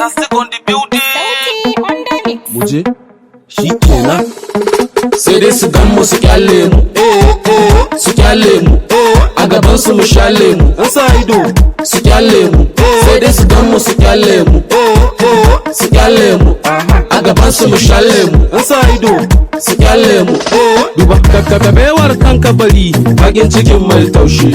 Fantastic on the building. Muje shi kenan sai dai su gan mu su kyale mu su kyale mu a gaban su mu shale mu an sa ido su kyale mu sai dai su gan mu su kyale mu su kyale mu a gaban su mu shale mu an sa ido su kyale mu duba kakabewar kanka bari bakin cikin mai taushe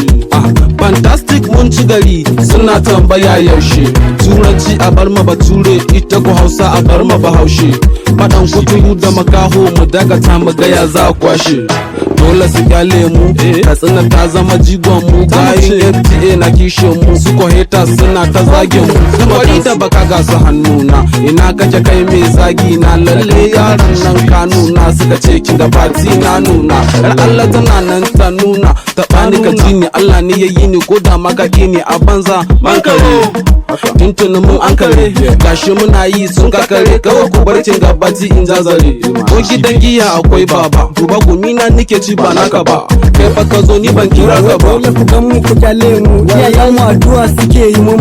fantastic mun ci gari suna tambaya yaushe turanci a bar ma bature ita ko hausa a bar ma bahaushe faɗan kuturu da makaho mu dakata mu gaya za a kwashe dole su kyale mu katsina ta zama jigon mu bayan fta na kishin mu su heta suna ta zagin mu kwari da baka ga su hannuna ina kake kai mai zagi na lalle yaran nan ka nuna suka ce kin ga fati na nuna har Allah tana nan ta nuna ta bani ka ji ni Allah ne yayi ni ko da maka ne a banza man kare tuntunin mun an kare gashi muna yi sun kakare kawai ku bar cin gabaci in zazare ko gidan giya akwai baba duba gumi na nike ci ba naka ba kai fa ka zo ni ban kira ka ba dole ku gan mu ku kyale mu iyayen mu addu'a suke yi mu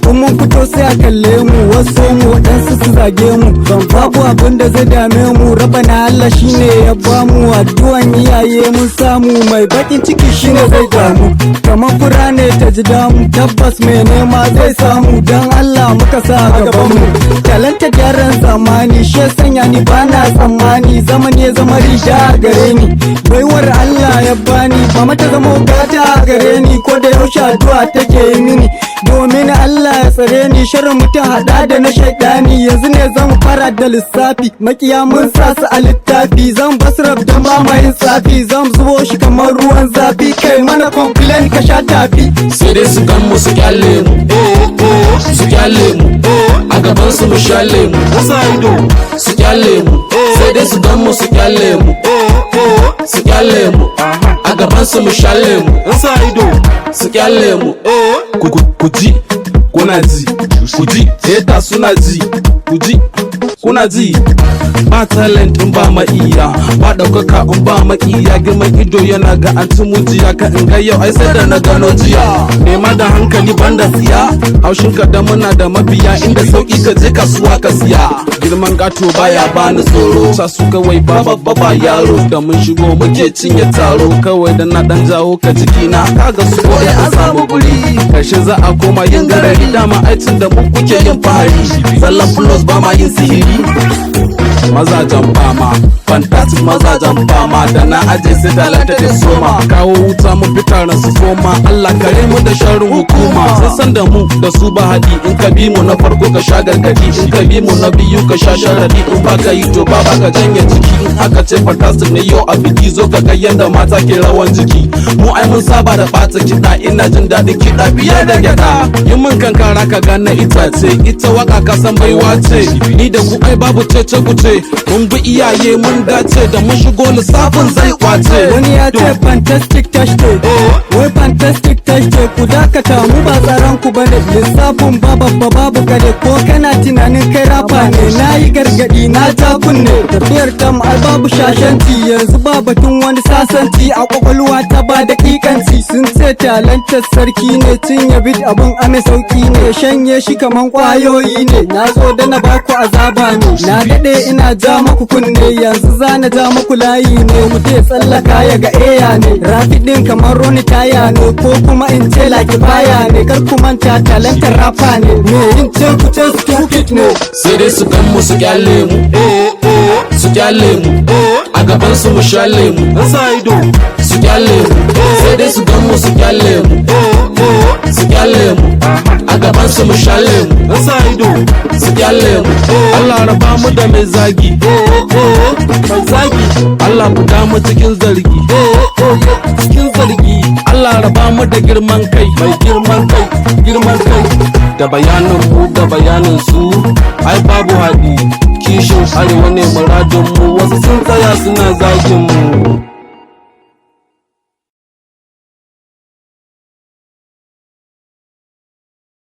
kun mun fito sai a kalle mu wasu mu wadansu su zage mu babu abin da zai dame mu rabana Allah shine ya ba mu addu'an iyaye mun samu mai bakin ciki shine zai damu kamar fura ne ta ji damu tabbas mai nema zai samu dan Allah muka sa gaban mu talanta gyaran zamani she sanya ni bana tsammani zaman ya zama riga gare ni baiwar Allah ya bani ba mata zama gata gare ni ko da yaushe addu'a take yi mini domin Allah ya tsare ni sharrin mutum hada da na shaidani yanzu ne zan fara da lissafi makiya mun sa su a littafi zan basraf da mamayin tsafi zan zubo shi kamar ruwan zafi kai mana complain ka sha tafi sai dai su gan mu su kyale mu su kyale mu a gaban su mu shale mu wasa ido su kyale mu sai dai su gan mu su kyale mu su kyale mu a gaban su mu shale mu wasa ido su kyale mu ku ji kuna ji ku ji eta suna ji ku ji kuna ji ba talent in ba ma iya ba daukaka in ba ma iya girman ido yana ga anti mujiya ka in ga yau ai sai da na gano jiya nema da hankali banda siya haushin ka da muna da mabiya inda sauki ka je kasuwa ka siya girman gato baya bani tsoro sa su kawai ba babba ba yaro da mun shigo muke cinye taro kawai da na dan jawo ka jikina kaga su ko an samu guri karshe za a koma yin garari dama aitin da mu kuke yin fahari zallan plus ba ma yin sihiri mazajen fama fantastic mazajen fama da na aje sai talata da soma kawo wuta mu fitar na su soma Allah kare mu da sharrin hukuma sai san da mu da su ba hadi in ka bi mu na farko ka sha gargadi in ka bi mu na biyu ka sha sharadi in ba ka yi to ba ka janye jiki in aka ce fantastic ne yau a biki zo ka ga yanda mata ke rawan jiki mu ai mun saba da bata kiɗa ina jin daɗin kiɗa biye da gyaɗa yin min kankara ka gane itace ita waka ka san baiwa ce ni da ku ai babu cece kuce mun bi iyaye mun dace da mun shigo lissafin zai kwace wani ya ce fantastic touch wai fantastic touch ku dakata mu ba tsaron ku bane lissafin babu kare ko kana tunanin kai rafa ne nayi gargadi na ta kunne tafiyar tam ai babu shashanci yanzu ba batun wani sasanci a kwakwalwa ta ba dakikanci sun ce talentar sarki ne cinye bit abun ame sauki ne shanye shi kaman kwayoyi ne na zo da na baku azaba ne na dade ina ja maku kunne yanzu zana ja maku layi ne mutai tsallaka ya ga eya ne rafidin kamar roni taya ne ko kuma in ce laki baya ne kar ku manta talentar rafa ne me yin ce ku ce stupid ne sai dai su gan mu su kyale mu su kyale mu a gaban su mu shale mu wasa ido su kyale mu sai dai su gan mu su kyale mu su kyale mu a gaban su mu shale mu wasa ido su kyale mu Allah raba mu da mai zagi mai zagi Allah buga mu cikin zargi Allah raba mu da girman kai mai girman kai da bayanin mu da bayanin su ai babu haɗi kishin arewa ne muradin mu wasu sun tsaya suna zagin mu